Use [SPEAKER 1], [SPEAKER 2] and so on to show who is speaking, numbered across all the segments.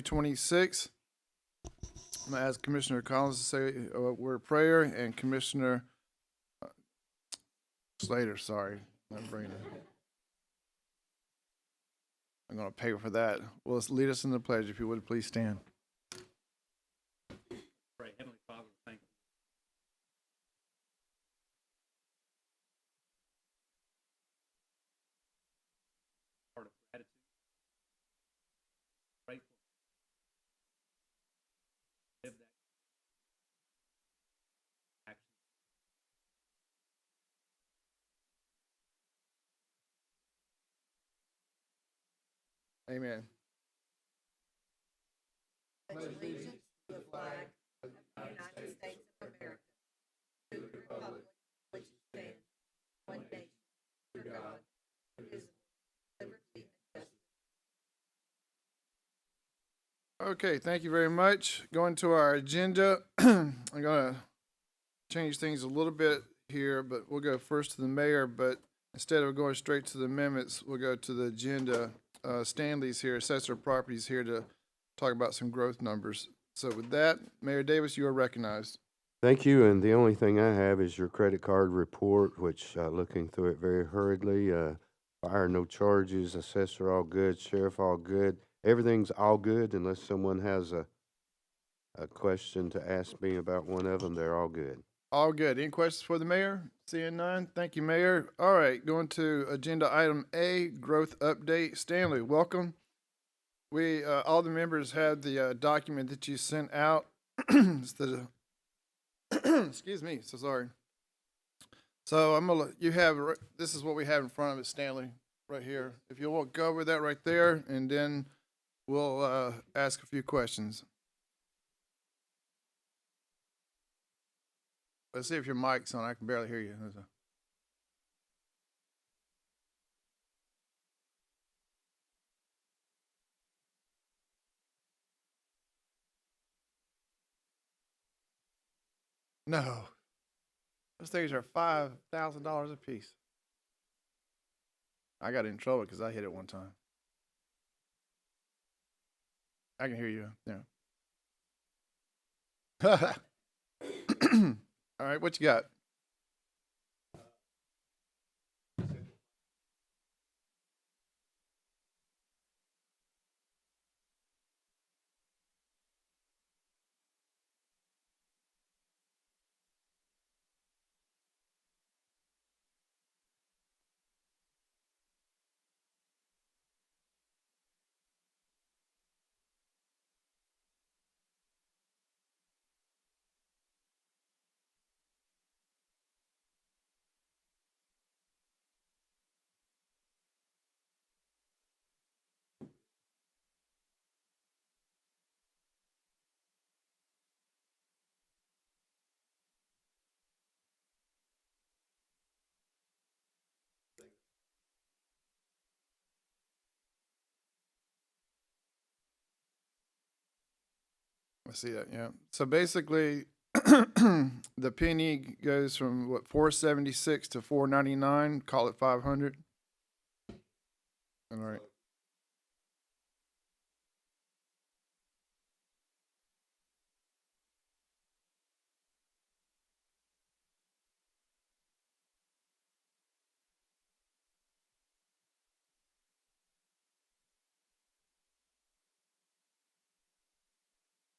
[SPEAKER 1] 2026. I'm going to ask Commissioner Collins to say a word of prayer, and Commissioner Slater, sorry, I'm going to pay for that. Well, lead us in the pledge, if you would, please stand.
[SPEAKER 2] Pray. Heavenly Father, thank you. Heart of gratitude, grateful. Live that action.
[SPEAKER 1] Amen.
[SPEAKER 3] Pledge allegiance to the flag of the United States of America, to the republic which stands one nation, under God, indivisible, liberty and justice.
[SPEAKER 1] Okay, thank you very much. Going to our agenda, I'm going to change things a little bit here, but we'll go first to the mayor, but instead of going straight to the amendments, we'll go to the agenda. Stanley's here, Assessor of Properties here to talk about some growth numbers. So with that, Mayor Davis, you are recognized.
[SPEAKER 4] Thank you, and the only thing I have is your credit card report, which, looking through it very hurriedly, fire, no charges, assessor, all good, sheriff, all good. Everything's all good unless someone has a question to ask me about one of them, they're all good.
[SPEAKER 1] All good. Any questions for the mayor? Seeing none. Thank you, Mayor. All right, going to agenda item A, growth update. Stanley, welcome. We, all the members had the document that you sent out. It's the excuse me, so sorry. So I'm gonna, you have, this is what we have in front of us, Stanley, right here. If you will go over that right there, and then we'll ask a few questions. Let's see if your mic's on. I can barely hear you. No. Those things are $5,000 a piece. I got in trouble because I hit it one time. I can hear you. Yeah. All right, what you got? I see that, yeah. So basically, the penny goes from what, 476 to 499, call it 500. All right.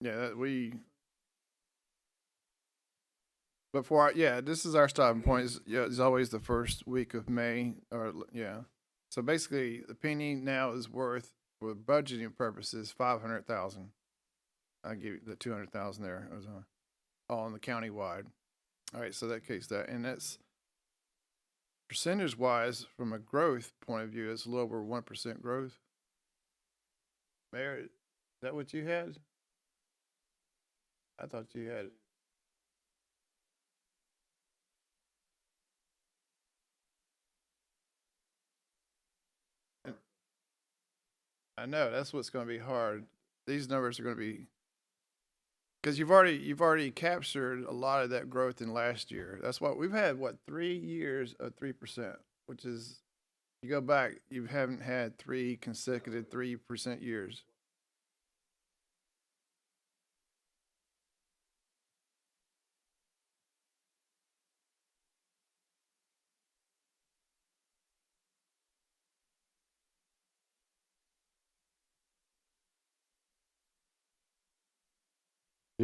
[SPEAKER 1] Yeah, before, yeah, this is our stopping point. It's always the first week of May, or, yeah. So basically, the penny now is worth, for budgeting purposes, 500,000. I give you the 200,000 there. It was all in the county wide. All right, so that case that, and that's percentage wise, from a growth point of view, it's a little over 1% growth. Mayor, is that what you had? I thought you had. I know that's what's going to be hard. These numbers are going to be, because you've already captured a lot of that growth in last year. That's what we've had. What, 3 years of 3%, which is, you go back, you haven't had 3 consecutive 3% years.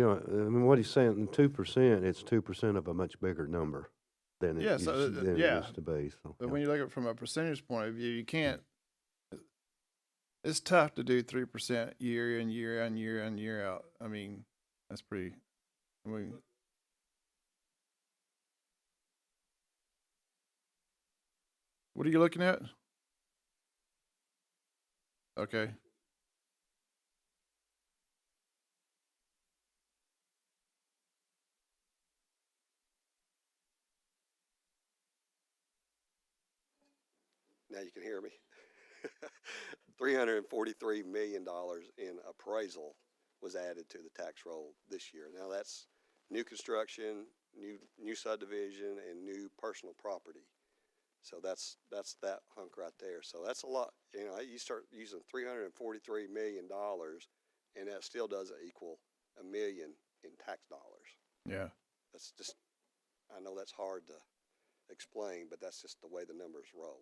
[SPEAKER 4] You know, I mean, what he's saying, 2%, it's 2% of a much bigger number than it
[SPEAKER 1] Yeah, so,
[SPEAKER 4] than
[SPEAKER 1] yeah.
[SPEAKER 4] it used to be, so.
[SPEAKER 1] But
[SPEAKER 4] yeah.
[SPEAKER 1] when you look at it from a percentage point of view, you can't. It's tough to do 3% year in, year in, year in, year out. I mean, that's pretty. I mean, what are you looking at? Okay.
[SPEAKER 5] Now you can hear me. $343 million in appraisal was added to the tax roll this year. Now that's new construction, new subdivision, and new personal property. So that's that hunk right there. So that's a lot. You know, you start using $343 million, and that still doesn't equal $1 million in tax dollars.
[SPEAKER 1] Yeah.
[SPEAKER 5] That's just, I know that's hard to explain, but that's just the way the numbers roll.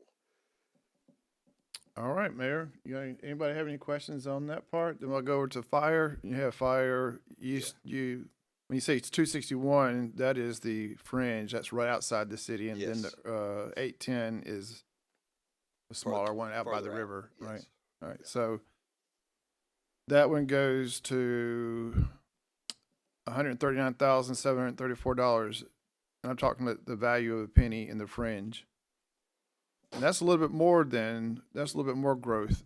[SPEAKER 1] All right, Mayor. Anybody have any questions on that part? Then we'll go over to fire. You have fire. When you say it's 261, that is the fringe. That's right outside the city, and then
[SPEAKER 5] Yes.
[SPEAKER 1] the 810 is the smaller one out by the
[SPEAKER 5] Further out,
[SPEAKER 1] river,
[SPEAKER 5] yes.
[SPEAKER 1] right? All right. So that one goes to $139,734, and I'm talking the value of a penny in the fringe. And that's a little bit more growth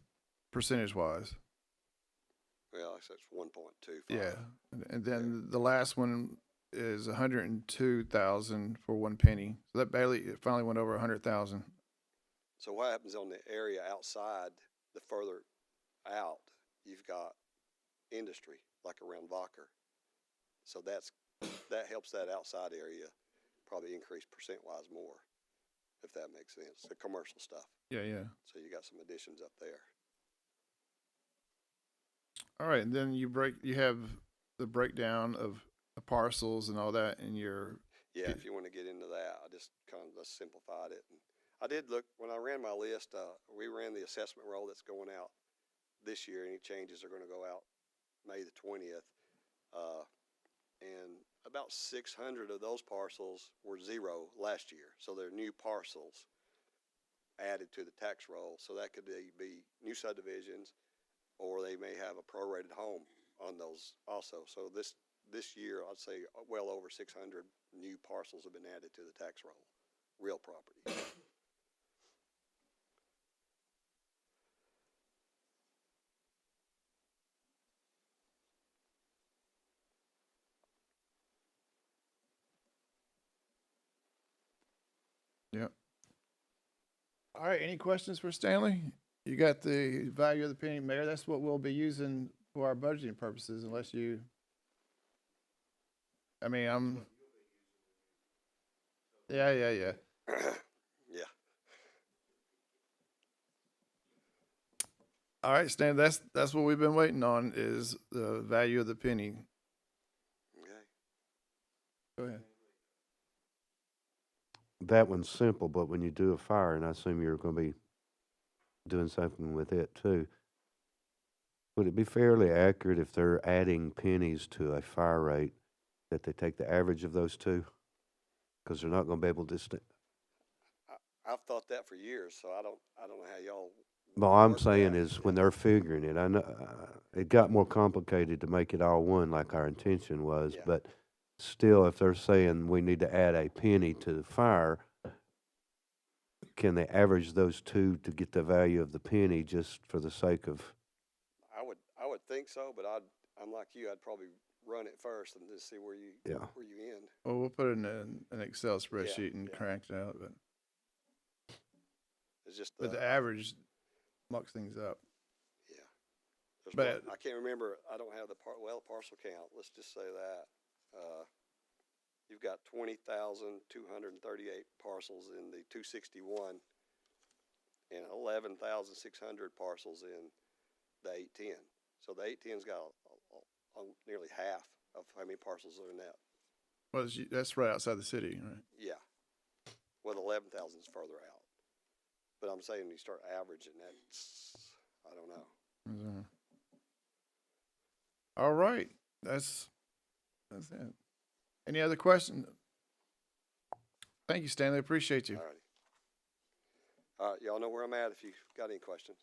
[SPEAKER 1] percentage wise.
[SPEAKER 5] Well, that's 1.25.
[SPEAKER 1] Yeah. And then the last one is 102,000 for 1 penny. So that it finally went over 100,000.
[SPEAKER 5] So what happens on the area outside, the further out, you've got industry, like around Vocker. So that helps that outside area probably increase percent-wise more, if that makes sense, the commercial stuff.
[SPEAKER 1] Yeah.
[SPEAKER 5] So you got some additions up there.
[SPEAKER 1] All right. And then you have the breakdown of the parcels and all that in your,
[SPEAKER 5] Yeah, if you want to get into that, I just kind of simplified it. And I did look, when I ran my list, we ran the assessment roll that's going out this year. Any changes are going to go out May the 20th. And about 600 of those parcels were zero last year. So they're new parcels added to the tax roll. So that could be new subdivisions, or they may have a prorated home on those also. So this year, I'd say well over 600 new parcels have been added to the tax roll, real property.
[SPEAKER 1] yeah. All right. Any questions for Stanley? You got the value of the penny, Mayor. That's what we'll be using for our budgeting purposes, unless you. I mean, Yeah.
[SPEAKER 5] Yeah.
[SPEAKER 1] All right, Stan. That's what we've been waiting on is the value of the penny.
[SPEAKER 5] Okay.
[SPEAKER 1] Go ahead.
[SPEAKER 4] That one's simple, but when you do a fire, and I assume you're gonna be doing something with it too, would it be fairly accurate if they're adding pennies to a fire rate, that they take the average of those two? Because they're not gonna be able to
[SPEAKER 5] I've thought that for years, so I don't know how y'all.
[SPEAKER 4] well, I'm
[SPEAKER 5] work
[SPEAKER 4] saying
[SPEAKER 5] that.
[SPEAKER 4] is when they're figuring it, I know, it got more complicated to make it all one like our intention was,
[SPEAKER 5] Yeah.
[SPEAKER 4] but still, if they're saying we need to add a penny to the fire, can they average those two to get the value of the penny just for the sake of?
[SPEAKER 5] I would think so, but I'm like you. I'd probably run it first and just see where you
[SPEAKER 4] Yeah.
[SPEAKER 5] end.
[SPEAKER 1] Well, we'll put it in an Excel spreadsheet and
[SPEAKER 5] yeah.
[SPEAKER 1] crank it out, but
[SPEAKER 5] It's just
[SPEAKER 1] the average mucks things up.
[SPEAKER 5] yeah. There's
[SPEAKER 1] But-
[SPEAKER 5] I can't remember. I don't have the parcel count. Let's just say that. You've got 20,238 parcels in the 261 and 11,600 parcels in the 810. So the 810's got nearly half of how many parcels are in that.
[SPEAKER 1] Well, that's right outside the city, right?
[SPEAKER 5] Yeah. Well, 11,000 is further out. But I'm saying you start averaging that, I don't know.
[SPEAKER 1] All right. That's That's it. Any other questions? Thank you, Stanley. Appreciate you.
[SPEAKER 5] All righty. All right, y'all know where I'm at if you've got any questions.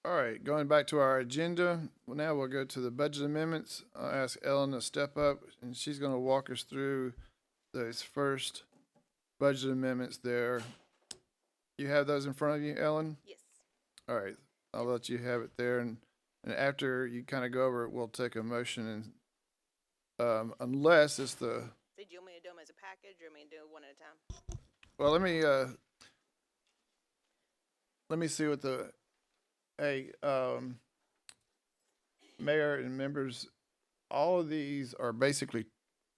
[SPEAKER 1] All right, going back to our agenda, well, now we'll go to the budget amendments. I'll ask Ellen to step up, and she's going to walk us through those first budget amendments there. You have those in front of you, Ellen?
[SPEAKER 6] Yes.
[SPEAKER 1] All right, I'll let you have it there, and after you kind of go over it, we'll take a motion, and unless it's the,
[SPEAKER 6] So do you want me to do them as a package or me to do one at a time?
[SPEAKER 1] well, let me see what the, hey, Mayor and members, all of these are basically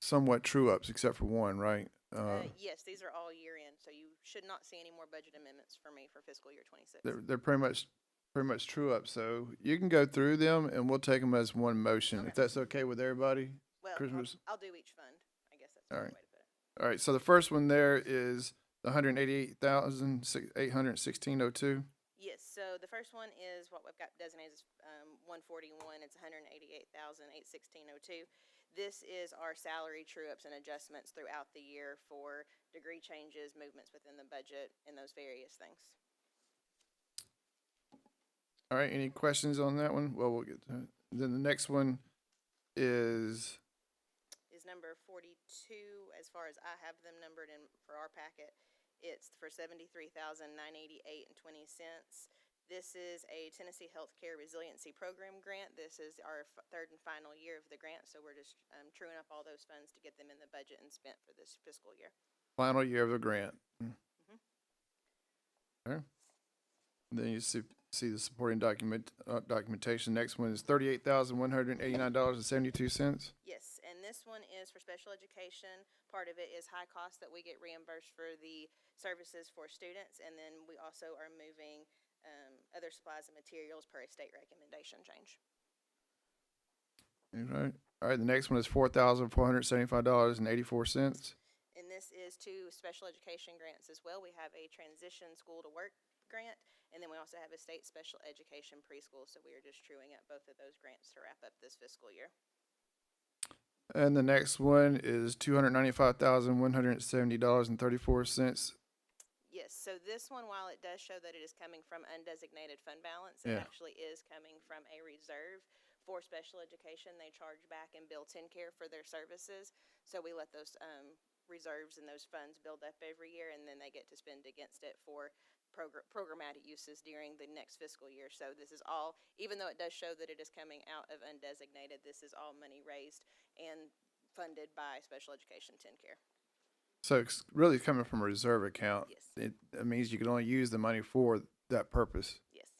[SPEAKER 1] somewhat true ups except for one, right?
[SPEAKER 6] Yes, these are all year end, so you should not see any more budget amendments for me for fiscal year 26.
[SPEAKER 1] They're pretty much true ups. So you can go through them and we'll take them as one motion, if that's okay with everybody.
[SPEAKER 6] Well,
[SPEAKER 1] Christmas.
[SPEAKER 6] I'll do each fund. I guess that's the
[SPEAKER 1] All
[SPEAKER 6] right
[SPEAKER 1] right.
[SPEAKER 6] way to put it.
[SPEAKER 1] All right. So the first one there is the 188,816.02.
[SPEAKER 6] Yes, so the first one is what we've got designated as 141. It's 188,816.02. This is our salary true-ups and adjustments throughout the year for degree changes, movements within the budget, and those various things.
[SPEAKER 1] All right. Any questions on that one? Well, we'll get to it. Then the next one is,
[SPEAKER 6] Number 42, as far as I have them numbered in for our packet. It's for $73,988.20. This is a Tennessee Healthcare Resiliency Program grant. This is our third and final year of the grant, so we're just truing up all those funds to get them in the budget and spent for this fiscal year.
[SPEAKER 1] final year of the grant.
[SPEAKER 6] Mhm.
[SPEAKER 1] Okay. Then you see the supporting documentation. Next one is $38,189.72.
[SPEAKER 6] Yes, and this one is for special education. Part of it is high cost that we get reimbursed for the services for students, and then we also are moving other supplies and materials per a state recommendation change.
[SPEAKER 1] All right. All right. The next one is $4,475.84.
[SPEAKER 6] And this is two special education grants as well. We have a transition school to work grant, and then we also have a state special education preschool. So we are just truing up both of those grants to wrap up this fiscal year.
[SPEAKER 1] And the next one is $295,170.34.
[SPEAKER 6] Yes, so this one, while it does show that it is coming from undesignated fund balance, it
[SPEAKER 1] Yeah.
[SPEAKER 6] actually is coming from a reserve for special education. They charge back and bill TennCare for their services. So we let those reserves and those funds build up every year, and then they get to spend against it for programmatic uses during the next fiscal year. So this is all, even though it does show that it is coming out of undesignated, this is all money raised and funded by special education TennCare.
[SPEAKER 1] So it's really coming from a reserve account.
[SPEAKER 6] Yes.
[SPEAKER 1] It means you can only use the money for that purpose.
[SPEAKER 6] Yes.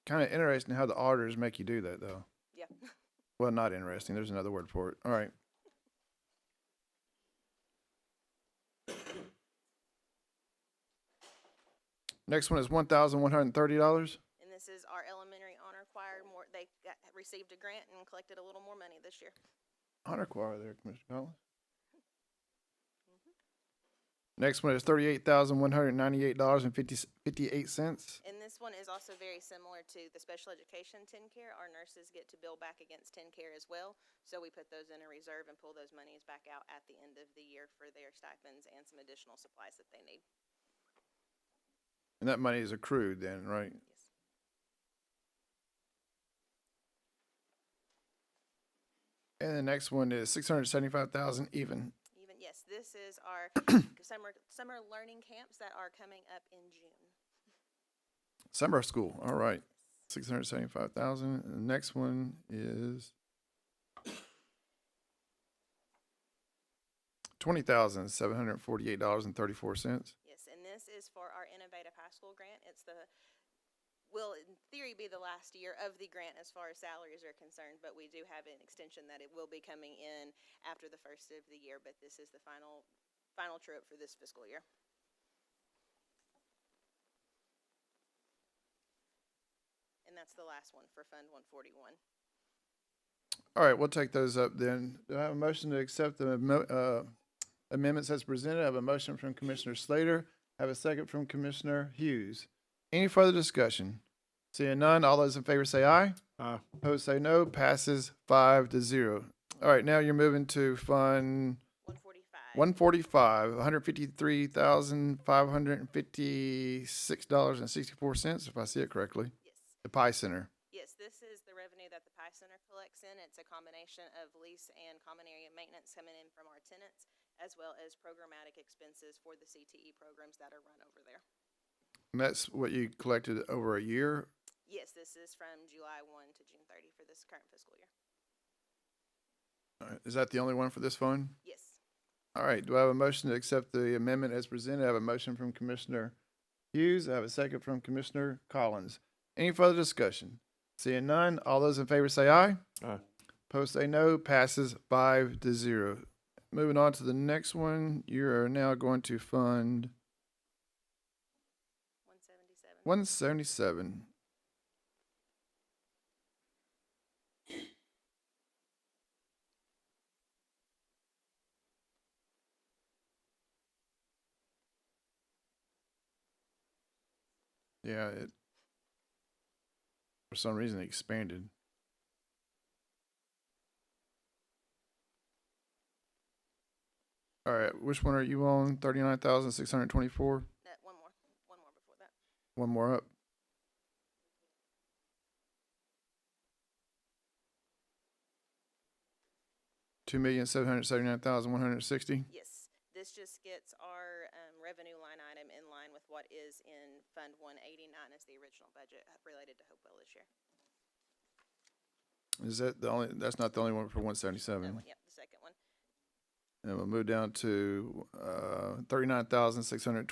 [SPEAKER 1] Kind of interesting how the auditors make you do that, though.
[SPEAKER 6] Yeah.
[SPEAKER 1] Well, not interesting. There's another word for it. All right. Next one is $1,130.
[SPEAKER 6] And this is our elementary honor choir. They received a grant and collected a little more money this year.
[SPEAKER 1] Honor choir there, Commissioner Collins. Next one is $38,198.58.
[SPEAKER 6] And this one is also very similar to the special education TennCare. Our nurses get to bill back against TennCare as well. So we put those in a reserve and pull those monies back out at the end of the year for their stipends and some additional supplies that they need.
[SPEAKER 1] And that money is accrued then, right?
[SPEAKER 6] Yes.
[SPEAKER 1] And the next one is $675,000 even.
[SPEAKER 6] Yes, this is our summer learning camps that are coming up in June.
[SPEAKER 1] Summer school. All right. $675,000. And the next one is $20,748.34.
[SPEAKER 6] Yes, and this is for our Innovative High School grant. It's will in theory be the last year of the grant as far as salaries are concerned, but we do have an extension that it will be coming in after the first of the year, but this is the final true-up for this fiscal year. And that's the last one for Fund 141.
[SPEAKER 1] All right, we'll take those up then. Do I have a motion to accept the amendments as presented? I have a motion from Commissioner Slater. I have a second from Commissioner Hughes. Any further discussion? Seeing none, all those in favor say aye.
[SPEAKER 7] Aye.
[SPEAKER 1] Opposed say no. Passes 5-0. All right, now you're moving to Fund
[SPEAKER 6] 145.
[SPEAKER 1] 145, $153,556.64, if I see it correctly.
[SPEAKER 6] Yes.
[SPEAKER 1] The Pie Center.
[SPEAKER 6] Yes, this is the revenue that the Pie Center collects in. It's a combination of lease and common area maintenance coming in from our tenants, as well as programmatic expenses for the CTE programs that are run over there.
[SPEAKER 1] And that's what you collected over a year.
[SPEAKER 6] Yes, this is from July 1 to June 30 for this current fiscal year.
[SPEAKER 1] All right, is that the only one for this fund?
[SPEAKER 6] Yes.
[SPEAKER 1] All right, do I have a motion to accept the amendment as presented? I have a motion from Commissioner Hughes. I have a second from Commissioner Collins. Any further discussion? Seeing none, all those in favor say aye.
[SPEAKER 7] Aye.
[SPEAKER 1] Opposed say no. Passes 5-0. Moving on to the next one, you are now going to Fund
[SPEAKER 6] 177.
[SPEAKER 1] 177. Yeah, it, for some reason, it expanded. All right, which one are you on? 39,624?
[SPEAKER 6] One more before that.
[SPEAKER 1] One more up. $2,779,160.
[SPEAKER 6] Yes, this just gets our revenue line item in line with what is in Fund 189 as the original budget related to Hopewell this year.
[SPEAKER 1] Is that the only? That's not the only one for 177.
[SPEAKER 6] That one, yep, the second one.
[SPEAKER 1] And we'll move down to $39,624.43.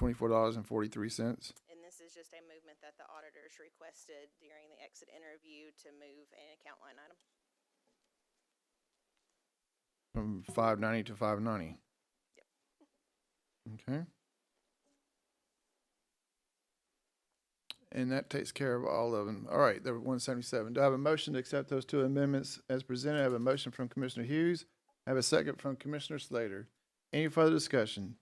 [SPEAKER 6] And this is just a movement that the auditors requested during the exit interview to move an account line item.
[SPEAKER 1] From 590 to 590.
[SPEAKER 6] Yep.
[SPEAKER 1] Okay. And that takes care of all of them. All right, there were 177. Do I have a motion to accept those two amendments as presented? I have a motion from Commissioner Hughes. I have a second from Commissioner Slater. Any further discussion?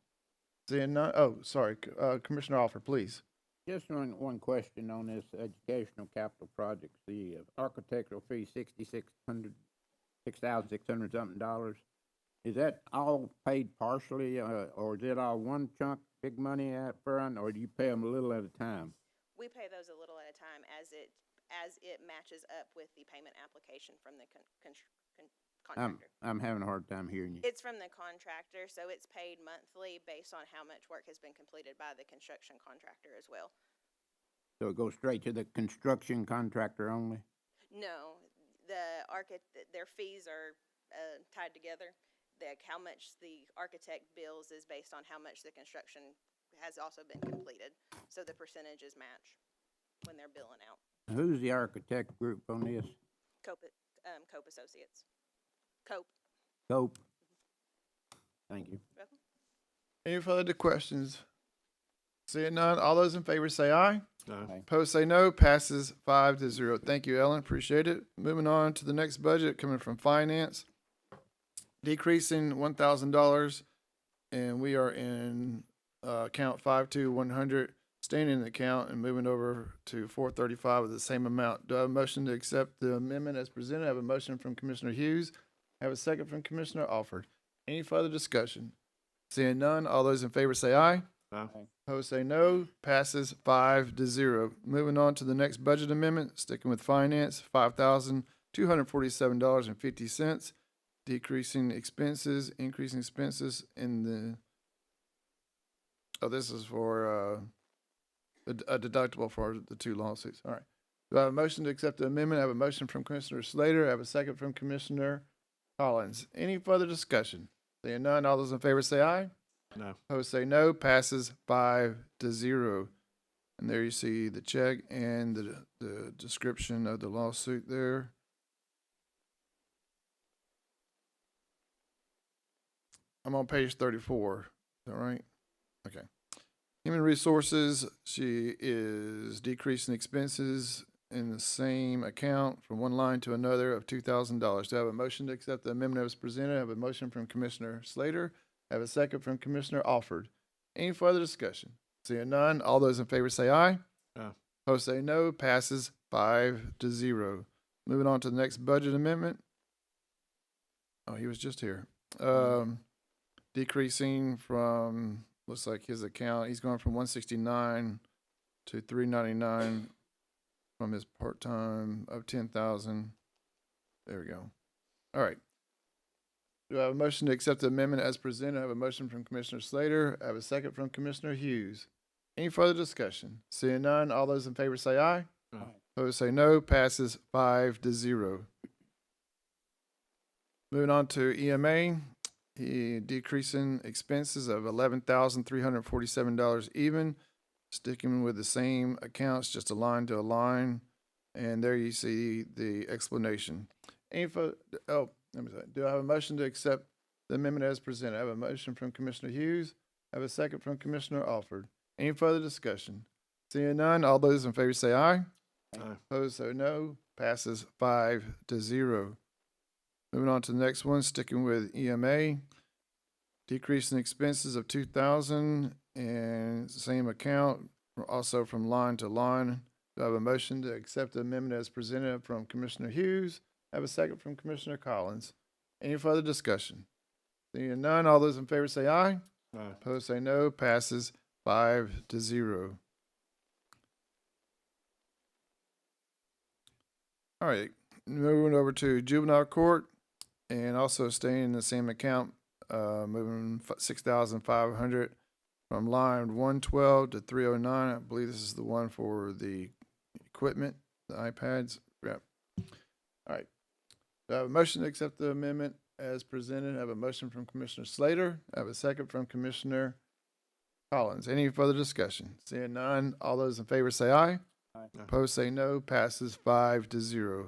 [SPEAKER 1] Seeing none, oh, sorry, Commissioner Alford, please.
[SPEAKER 8] Just one question on this educational capital projects. The architectural fee, $6,600 something dollars. Is that all paid partially, or is it all one chunk, big money up front, or do you pay them a little at a time?
[SPEAKER 6] We pay those a little at a time as it matches up with the payment application from the contractor.
[SPEAKER 8] I'm having a hard time hearing you.
[SPEAKER 6] It's from the contractor, so it's paid monthly based on how much work has been completed by the construction contractor as well.
[SPEAKER 8] So it goes straight to the construction contractor only?
[SPEAKER 6] No, their fees are tied together. How much the architect bills is based on how much the construction has also been completed. So the percentages match when they're billing out.
[SPEAKER 8] Who's the architect group on this?
[SPEAKER 6] Cope Associates. Cope.
[SPEAKER 8] Cope. Thank you.
[SPEAKER 6] Welcome.
[SPEAKER 1] Any further questions? Seeing none, all those in favor say aye.
[SPEAKER 7] Aye.
[SPEAKER 1] Opposed say no. Passes 5-0. Thank you, Ellen. Appreciate it. Moving on to the next budget coming from Finance. Decreasing $1,000, and we are in account 52100, staying in the account and moving over to 435 with the same amount. Do I have a motion to accept the amendment as presented? I have a motion from Commissioner Hughes. I have a second from Commissioner Alford. Any further discussion? Seeing none, all those in favor say aye.
[SPEAKER 7] Aye.
[SPEAKER 1] Opposed say no. Passes 5-0. Moving on to the next budget amendment, sticking with Finance, $5,247.50. Decreasing expenses, increasing expenses in the, oh, this is for a deductible for the two lawsuits. All right. Do I have a motion to accept the amendment? I have a motion from Commissioner Slater. I have a second from Commissioner Collins. Any further discussion? Seeing none, all those in favor say aye.
[SPEAKER 7] No.
[SPEAKER 1] Opposed say no. Passes 5-0. And there you see the check and the description of the lawsuit there. I'm on page 34. Is that right? Okay. Human Resources, she is decreasing expenses in the same account from one line to another of $2,000. Do I have a motion to accept the amendment as presented? I have a motion from Commissioner Slater. I have a second from Commissioner Alford. Any further discussion? Seeing none, all those in favor say aye.
[SPEAKER 7] Aye.
[SPEAKER 1] Opposed say no. Passes 5-0. Moving on to the next budget amendment. Oh, he was just here. Decreasing from, looks like his account, he's going from 169 to 399 from his part-time of 10,000. There we go. All right. Do I have a motion to accept the amendment as presented? I have a motion from Commissioner Slater. I have a second from Commissioner Hughes. Any further discussion? Seeing none, all those in favor say aye.
[SPEAKER 8] Aye.
[SPEAKER 1] Opposed say no. Passes 5-0. Moving on to EMA, he decreasing expenses of $11,347 even, sticking with the same accounts, just a line to a line. And there you see the explanation. Any further, oh, let me say, do I have a motion to accept the amendment as presented? I have a motion from Commissioner Hughes. I have a second from Commissioner Alford. Any further discussion? Seeing none, all those in favor say aye.
[SPEAKER 8] Aye.
[SPEAKER 1] Opposed say no. Passes 5-0. Moving on to the next one, sticking with EMA, decreasing expenses of $2,000 and same account, also from line to line. Do I have a motion to accept the amendment as presented from Commissioner Hughes? I have a second from Commissioner Collins. Any further discussion? Seeing none, all those in favor say aye.
[SPEAKER 8] Aye.
[SPEAKER 1] Opposed say no. Passes 5-0. All right, moving over to juvenile court and also staying in the same account, moving 6,500 from line 112 to 309. I believe this is the one for the equipment, the iPads. Yep. All right. Do I have a motion to accept the amendment as presented? I have a motion from Commissioner Slater. I have a second from Commissioner Collins. Any further discussion? Seeing none, all those in favor say aye.
[SPEAKER 8] Aye.
[SPEAKER 1] Opposed say no. Passes 5-0.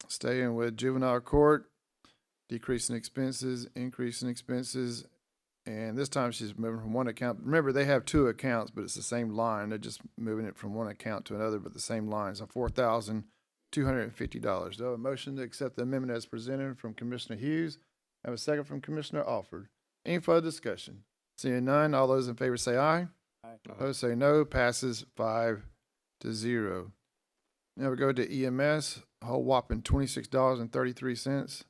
[SPEAKER 1] Staying with juvenile court, decreasing expenses, increasing expenses, and this time she's moving from one account. Remember, they have two accounts, but it's the same line. They're just moving it from one account to another, but the same line. So $4,250. Do I have a motion to accept the amendment as presented from Commissioner Hughes? I have a second from Commissioner Alford. Any further discussion? Seeing none, all those in favor say aye.
[SPEAKER 8] Aye.
[SPEAKER 1] Opposed say no. Passes 5-0. Now we go to EMS, a whole whopping $26.33.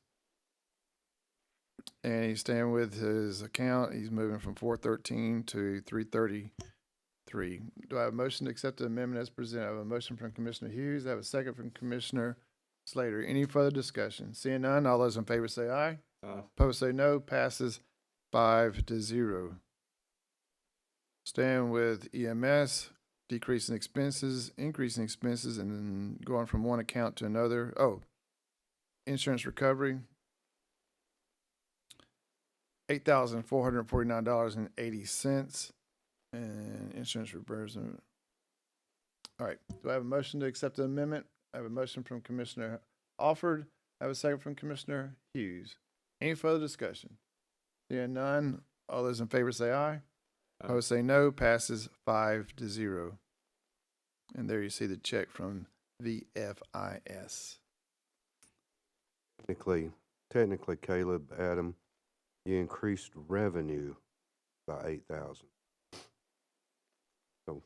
[SPEAKER 1] And he's staying with his account. He's moving from 413 to 333. Do I have a motion to accept the amendment as presented? I have a motion from Commissioner Hughes. I have a second from Commissioner Slater. Any further discussion? Seeing none, all those in favor say aye.
[SPEAKER 8] Aye.
[SPEAKER 1] Opposed say no. Passes 5-0. Staying with EMS, decreasing expenses, increasing expenses, and then going from one account to another. Oh, insurance recovery, $8,449.80, and insurance reimbursement. All right. Do I have a motion to accept the amendment? I have a motion from Commissioner Alford. I have a second from Commissioner Hughes. Any further discussion? Seeing none, all those in favor say aye. Opposed say no. Passes 5-0. And there you see the check from VFIS.
[SPEAKER 4] Technically, Caleb, Adam, you increased revenue by 8,000. So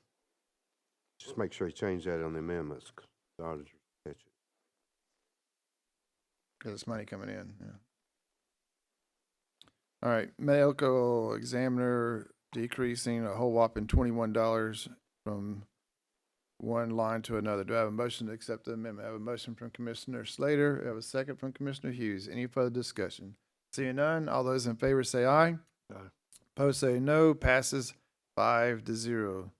[SPEAKER 4] just make sure you change that on the amendments, 'cause the auditors catch it.
[SPEAKER 1] Because it's money coming in, yeah. All right, medical examiner decreasing a whole whopping $21 from one line to another. Do I have a motion to accept the amendment? I have a motion from Commissioner Slater. I have a second from Commissioner Hughes. Any further discussion? Seeing none, all those in favor say aye.
[SPEAKER 8] Aye.
[SPEAKER 1] Opposed say no. Passes 5-0.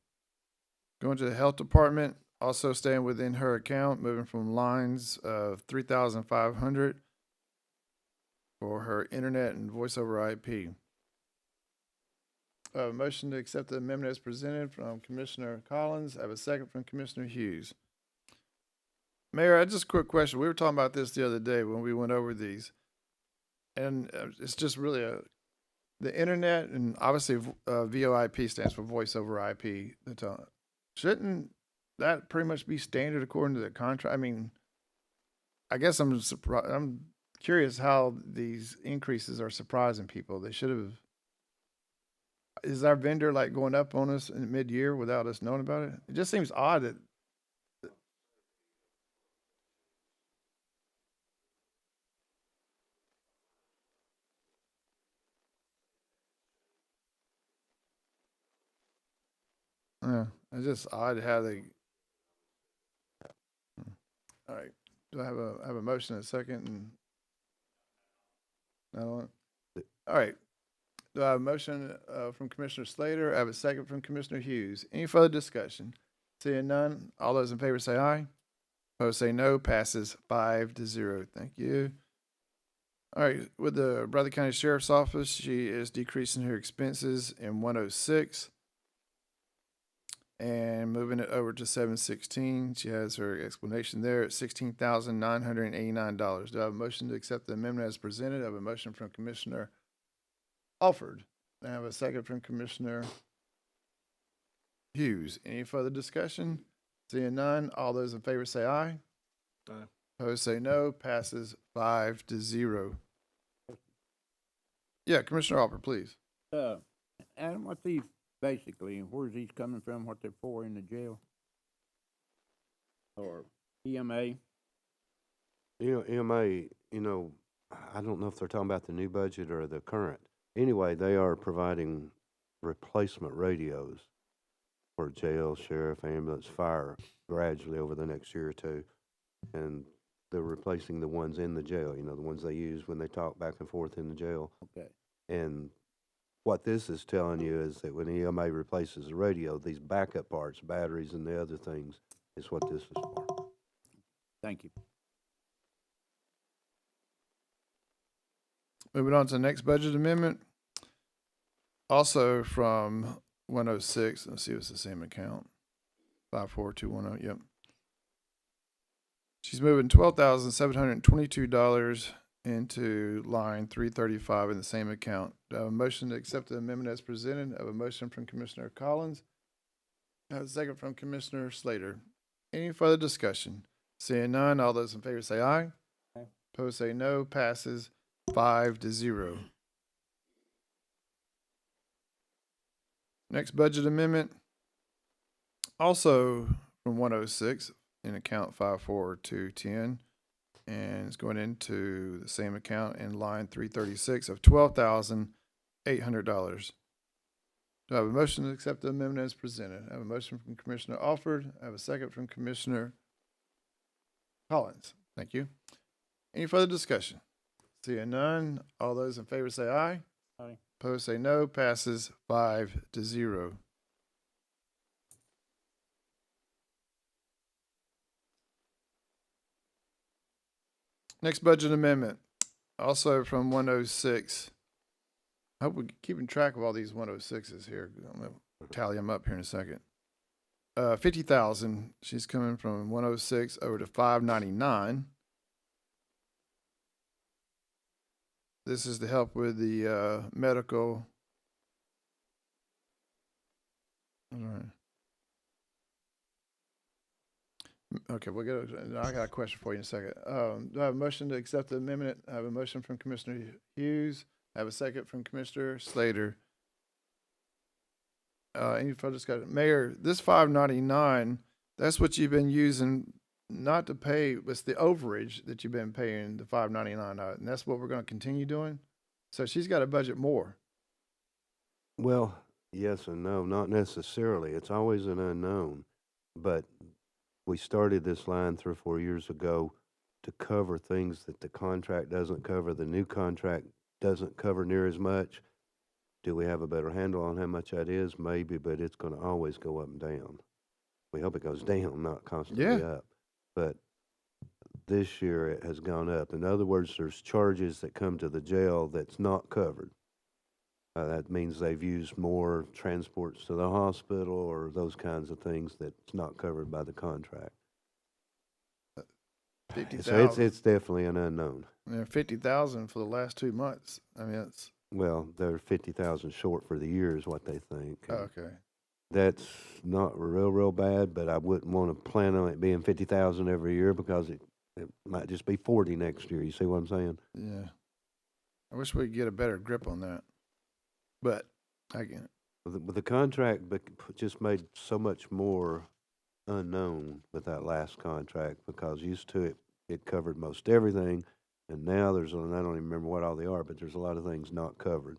[SPEAKER 1] Going to the health department, also staying within her account, moving from lines of 3,500 for her internet and voice over IP. A motion to accept the amendment as presented from Commissioner Collins. I have a second from Commissioner Hughes. Mayor, I just a quick question. We were talking about this the other day when we went over these. And it's just really the internet, and obviously VoIP stands for voice over IP. Shouldn't that pretty much be standard according to the contract? I mean, I guess I'm curious how these increases are surprising people. They should have, is our vendor like going up on us in mid-year without us knowing about it? It just seems odd that. Yeah, it's just odd how they. All right, do I have a motion and a second and? No. All right. Do I have a motion from Commissioner Slater? I have a second from Commissioner Hughes. Any further discussion? Seeing none, all those in favor say aye. Opposed say no. Passes 5-0. Thank you. All right, with the Brother County Sheriff's Office, she is decreasing her expenses in 106 and moving it over to 716. She has her explanation there at $16,989. Do I have a motion to accept the amendment as presented? I have a motion from Commissioner Alford. I have a second from Commissioner Hughes. Any further discussion? Seeing none, all those in favor say aye.
[SPEAKER 7] Aye.
[SPEAKER 1] Opposed say no. Passes 5-0. Yeah, Commissioner Alford, please.
[SPEAKER 8] Adam, what's these basically, where's these coming from, what they're for in the jail? Or EMA?
[SPEAKER 4] EMA, I don't know if they're talking about the new budget or the current. Anyway, they are providing replacement radios for jail, sheriff, ambulance, fire gradually over the next year or two. And they're replacing the ones in the jail, the ones they use when they talk back and forth in the jail.
[SPEAKER 8] Okay.
[SPEAKER 4] And what this is telling you is that when EMA replaces the radio, these backup parts, batteries and the other things, is what this is for.
[SPEAKER 8] Thank you.
[SPEAKER 1] Moving on to the next budget amendment. Also from 106, let's see if it's the same account. 54210, yep. She's moving $12,722 into line 335 in the same account. Do I have a motion to accept the amendment as presented? I have a motion from Commissioner Collins. I have a second from Commissioner Slater. Any further discussion? Seeing none, all those in favor say aye.
[SPEAKER 8] Aye.
[SPEAKER 1] Opposed say no. Passes 5-0. Next budget amendment, also from 106 in account 54210, and it's going into the same account in line 336 of $12,800. Do I have a motion to accept the amendment as presented? I have a motion from Commissioner Alford. I have a second from Commissioner Collins. Thank you. Any further discussion? Seeing none, all those in favor say aye.
[SPEAKER 8] Aye.
[SPEAKER 1] Opposed say no. Passes 5-0. Next budget amendment, also from 106. I hope we're keeping track of all these 106s here. I'm gonna tally them up here in a second. 50,000. She's coming from 106 over to 599. This is to help with the medical. All right. Okay, I got a question for you in a second. Do I have a motion to accept the amendment? I have a motion from Commissioner Hughes. I have a second from Commissioner Slater. Any further discussion? Mayor, this 599, that's what you've been using not to pay, it's the overage that you've been paying, the 599, and that's what we're going to continue doing? So she's got to budget more.
[SPEAKER 4] Well, yes and no, not necessarily. It's always an unknown. But we started this line 3 or 4 years ago to cover things that the contract doesn't cover. The new contract doesn't cover near as much. Do we have a better handle on how much that is? Maybe, but it's going to always go up and down. We hope it goes down, not constantly up. But this year it has gone up. In other words, there's charges that come to the jail that's not covered. That means they've used more transports to the hospital or those kinds of things that's not covered by the contract.
[SPEAKER 1] 50,000.
[SPEAKER 4] So it's definitely an unknown.
[SPEAKER 1] Yeah, 50,000 for the last 2 months. I mean, it's
[SPEAKER 4] Well, they're 50,000 short for the year is what they think.
[SPEAKER 1] okay.
[SPEAKER 4] That's not real bad, but I wouldn't want to plan on it being 50,000 every year because it might just be 40 next year. You see what I'm saying?
[SPEAKER 1] Yeah. I wish we could get a better grip on that. But I can.
[SPEAKER 4] The contract just made so much more unknown with that last contract because used to it covered most everything. And now there's, and I don't even remember what all they are, but there's a lot of things not covered.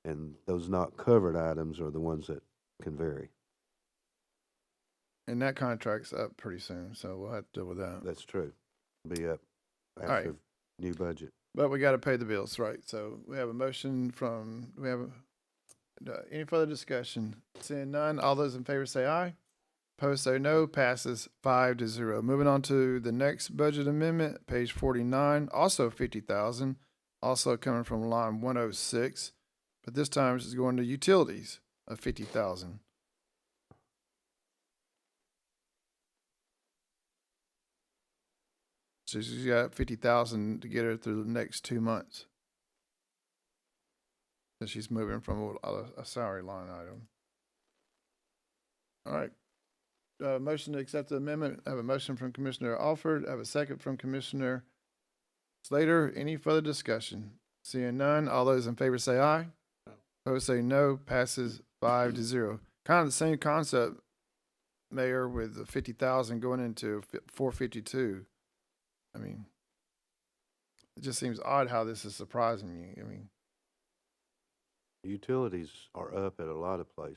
[SPEAKER 4] And those not covered items are the ones that can vary.
[SPEAKER 1] And that contract's up pretty soon, so we'll have to deal with that.
[SPEAKER 4] That's true. Be up
[SPEAKER 1] right.
[SPEAKER 4] after new budget.
[SPEAKER 1] But we got to pay the bills, right? So we have a motion from, any further discussion? Seeing none, all those in favor say aye. Opposed say no, passes 5-0. Moving on to the next budget amendment, page 49, also 50,000, also coming from line 106, but this time it's going to utilities of 50,000. So she's got 50,000 to get her through the next 2 months. So she's moving from a salary line item. All right. Motion to accept the amendment. I have a motion from Commissioner Alford. I have a second from Commissioner Slater. Any further discussion? Seeing none, all those in favor say aye. Opposed say no. Passes 5-0. Kind of the same concept, Mayor, with the 50,000 going into 452. I mean, it just seems odd how this is surprising you. I mean,
[SPEAKER 4] Utilities are up at a lot of places.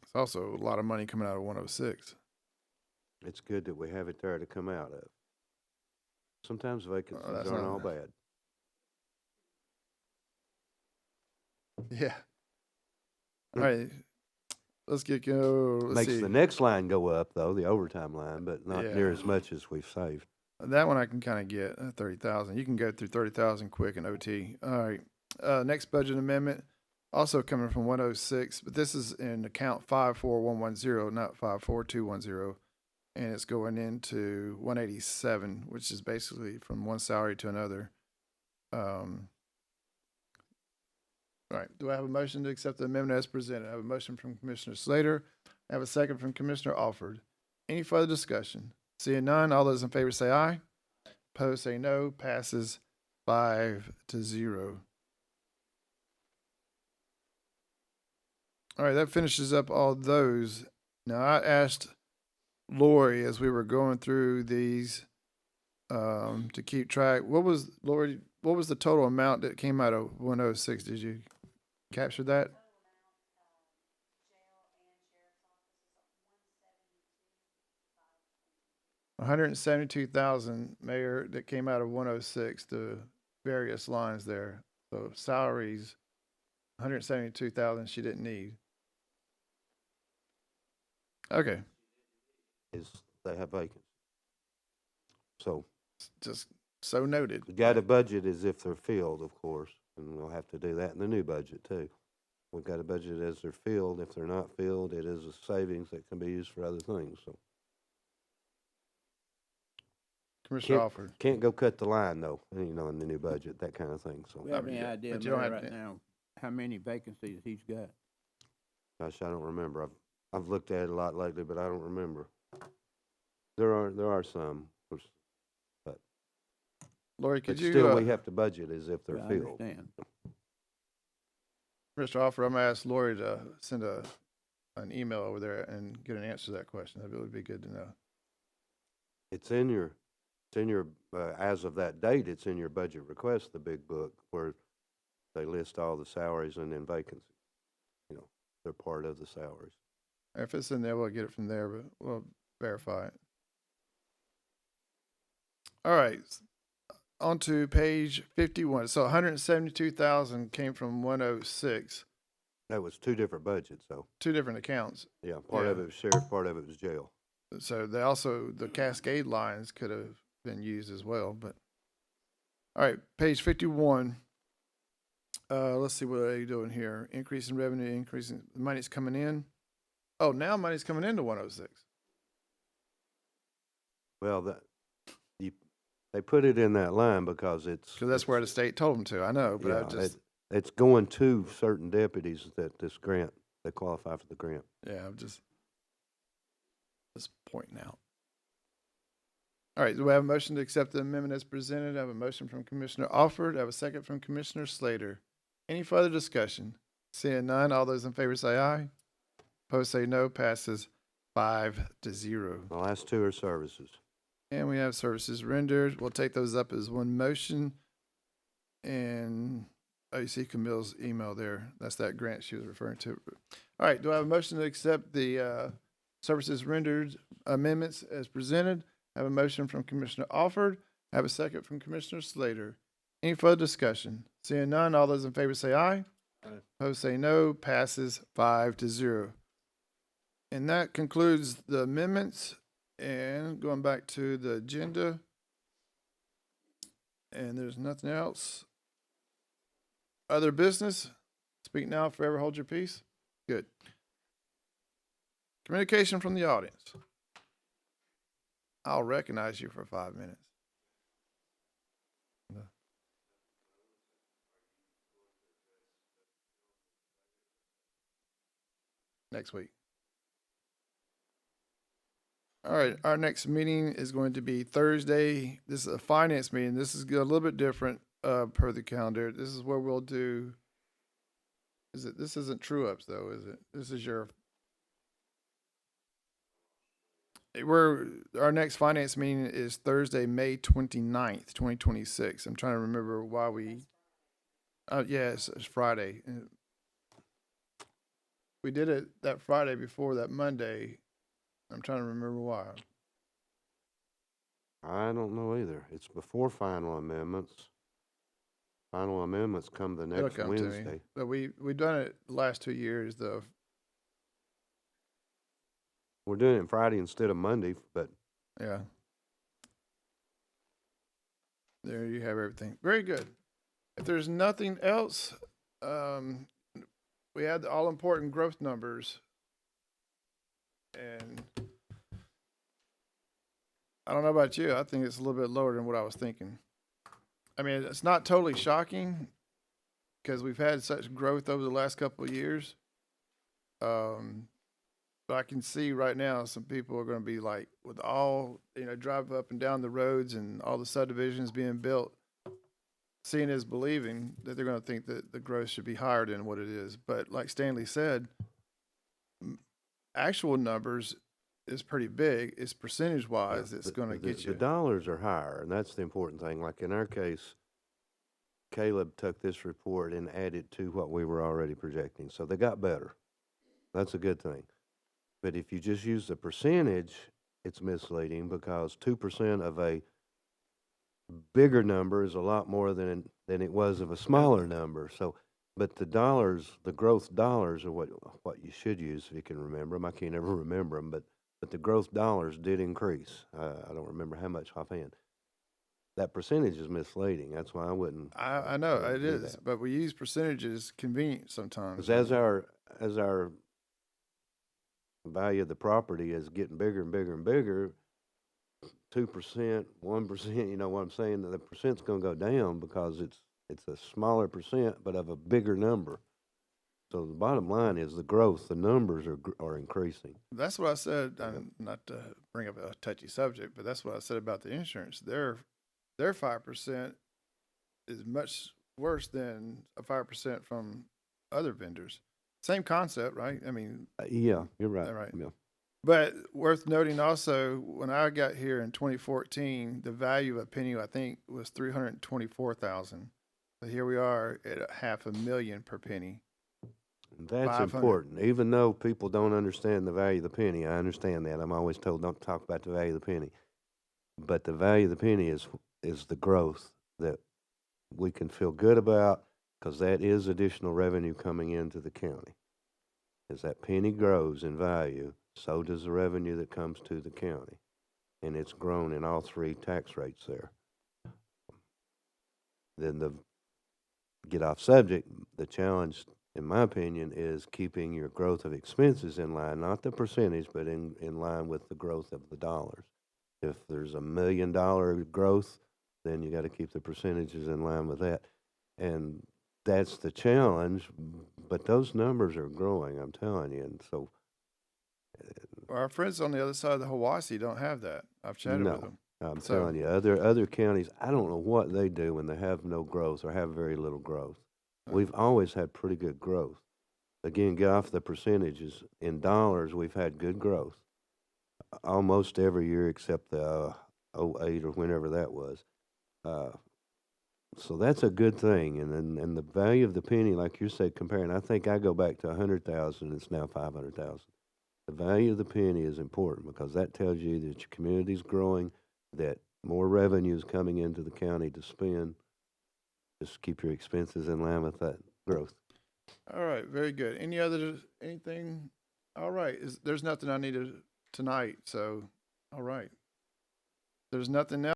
[SPEAKER 1] it's also a lot of money coming out of 106.
[SPEAKER 4] It's good that we have it there to come out of. Sometimes vacancies
[SPEAKER 1] that's
[SPEAKER 4] aren't
[SPEAKER 1] not-
[SPEAKER 4] all bad.
[SPEAKER 1] Yeah. All right. Let's get go. Let's
[SPEAKER 4] Makes
[SPEAKER 1] see.
[SPEAKER 4] the next line go up, though, the overtime line, but not near
[SPEAKER 1] Yeah.
[SPEAKER 4] as much as we've saved.
[SPEAKER 1] That one I can kind of get, 30,000. You can go through 30,000 quick in OT. All right. Next budget amendment, also coming from 106, but this is in account 54110, not 54210. And it's going into 187, which is basically from one salary to another. All right. Do I have a motion to accept the amendment as presented? I have a motion from Commissioner Slater. I have a second from Commissioner Alford. Any further discussion? Seeing none, all those in favor say aye. Opposed say no. Passes 5-0. All right, that finishes up all those. Now, I asked Lori as we were going through these to keep track. Lori, what was the total amount that came out of 106? Did you capture that? 172,000, Mayor, that came out of 106, the various lines there. So salaries, 172,000 she didn't need. Okay,
[SPEAKER 4] Is they have vacancies. So
[SPEAKER 1] just so noted.
[SPEAKER 4] we got to budget as if they're filled, of course, and we'll have to do that in the new budget too. We've got to budget as they're filled. If they're not filled, it is a savings that can be used for other things. So
[SPEAKER 1] Commissioner Alford.
[SPEAKER 4] can't go cut the line though, in the new budget, that kind of thing. So
[SPEAKER 8] We have any idea,
[SPEAKER 1] but you don't
[SPEAKER 8] Mayor,
[SPEAKER 1] have
[SPEAKER 8] right
[SPEAKER 1] to-
[SPEAKER 8] now, how many vacancies he's got?
[SPEAKER 4] gosh, I don't remember. I've looked at it a lot lately, but I don't remember. There are some, but
[SPEAKER 1] Lori, could you,
[SPEAKER 4] still we have to budget as if they're
[SPEAKER 8] I
[SPEAKER 4] filled.
[SPEAKER 8] understand.
[SPEAKER 1] Mr. Alford, I'm gonna ask Lori to send an email over there and get an answer to that question. That would be good to know.
[SPEAKER 4] It's in your, as of that date, it's in your budget request, the big book, where they list all the salaries and then vacancies. They're part of the salaries.
[SPEAKER 1] If it's in there, we'll get it from there, but we'll verify it. All right, on to page 51. So 172,000 came from 106,
[SPEAKER 4] That was two different budgets, though.
[SPEAKER 1] two different accounts.
[SPEAKER 4] Yeah, part of
[SPEAKER 1] Yeah.
[SPEAKER 4] it was sheriff, part of it was jail.
[SPEAKER 1] So they also, the cascade lines could have been used as well, but. All right, page 51. Let's see what are you doing here. Increase in revenue, increasing, money's coming in. Oh, now money's coming into 106.
[SPEAKER 4] Well, they put it in that line because it's.
[SPEAKER 1] Because that's where the state told them to, I know, but I
[SPEAKER 4] Yeah,
[SPEAKER 1] just,
[SPEAKER 4] it's going to certain deputies that this grant, they qualify for the grant.
[SPEAKER 1] yeah, I'm just pointing out. All right, do we have a motion to accept the amendment as presented? I have a motion from Commissioner Alford. I have a second from Commissioner Slater. Any further discussion? Seeing none, all those in favor say aye. Opposed say no. Passes 5-0.
[SPEAKER 4] The last two are services.
[SPEAKER 1] And we have services rendered. We'll take those up as one motion. And, oh, you see Camille's email there. That's that grant she was referring to. All right, do I have a motion to accept the services rendered amendments as presented? I have a motion from Commissioner Alford. I have a second from Commissioner Slater. Any further discussion? Seeing none, all those in favor say aye. Opposed say no. Passes 5-0. And that concludes the amendments. And going back to the agenda, and there's nothing else. Other business? Speak now, forever hold your peace. Good. Communication from the audience. I'll recognize you for 5 minutes. Next week. All right, our next meeting is going to be Thursday. This is a finance meeting. This is a little bit different per the calendar. This is where we'll do, this isn't true ups though, is it? This is our next finance meeting is Thursday, May 29th, 2026. I'm trying to remember why it's Friday. We did it that Friday before that Monday. I'm trying to remember why.
[SPEAKER 4] I don't know either. It's before final amendments. Final amendments come the
[SPEAKER 1] It'll
[SPEAKER 4] next
[SPEAKER 1] come to me.
[SPEAKER 4] Wednesday.
[SPEAKER 1] But we've done it the last 2 years though.
[SPEAKER 4] We're doing it Friday instead of Monday, but
[SPEAKER 1] Yeah. There you have everything. Very good. If there's nothing else, we had the all-important growth numbers. And I don't know about you. I think it's a little bit lower than what I was thinking. I mean, it's not totally shocking because we've had such growth over the last couple of years. But I can see right now some people are going to be like, with all, drive up and down the roads and all the subdivisions being built, seeing is believing, that they're going to think that the growth should be higher than what it is. But like Stanley said, actual numbers is pretty big. It's percentage wise, it's going to get you.
[SPEAKER 4] The dollars are higher, and that's the important thing. Like in our case, Caleb took this report and added to what we were already projecting. So they got better. That's a good thing. But if you just use the percentage, it's misleading because 2% of a bigger number is a lot more than it was of a smaller number. So, but the dollars, the growth dollars are what you should use if you can remember them. I can't ever remember them, but the growth dollars did increase. I don't remember how much offhand. That percentage is misleading. That's why I wouldn't.
[SPEAKER 1] I know it
[SPEAKER 4] do
[SPEAKER 1] is,
[SPEAKER 4] that.
[SPEAKER 1] but we use percentages convenient sometimes.
[SPEAKER 4] 'Cause as our value of the property is getting bigger and bigger and bigger, 2%, 1%, you know what I'm saying? The percent's going to go down because it's a smaller percent, but of a bigger number. So the bottom line is the growth, the numbers are increasing.
[SPEAKER 1] That's what I said. Not to bring up a touchy subject, but that's what I said about the insurance. Their 5% is much worse than a 5% from other vendors. Same concept, right? I mean,
[SPEAKER 4] Yeah, you're right.
[SPEAKER 1] Right.
[SPEAKER 4] Yeah.
[SPEAKER 1] but worth noting also, when I got here in 2014, the value of a penny, I think, was $324,000. But here we are at $500,000 per penny.
[SPEAKER 4] That's
[SPEAKER 1] 500.
[SPEAKER 4] important. Even though people don't understand the value of the penny, I understand that. I'm always told don't talk about the value of the penny. But the value of the penny is the growth that we can feel good about because that is additional revenue coming into the county. As that penny grows in value, so does the revenue that comes to the county. And it's grown in all three tax rates there. Then get off subject, the challenge, in my opinion, is keeping your growth of expenses in line, not the percentage, but in line with the growth of the dollars. If there's $1 million growth, then you got to keep the percentages in line with that. And that's the challenge, but those numbers are growing, I'm telling you. And so
[SPEAKER 1] Our friends on the other side of the Hiwassee don't have that. I've chatted with them.
[SPEAKER 4] I'm
[SPEAKER 1] So-
[SPEAKER 4] telling you, other counties, I don't know what they do when they have no growth or have very little growth. We've always had pretty good growth. Again, get off the percentages. In dollars, we've had good growth. Almost every year except the '08 or whenever that was. So that's a good thing. And the value of the penny, like you said, comparing, I think I go back to 100,000, it's now 500,000. The value of the penny is important because that tells you that your community's growing, that more revenue is coming into the county to spend. Just keep your expenses in line with that growth.
[SPEAKER 1] All right, very good. Anything? All right, there's nothing I needed tonight, so, all right. There's nothing else.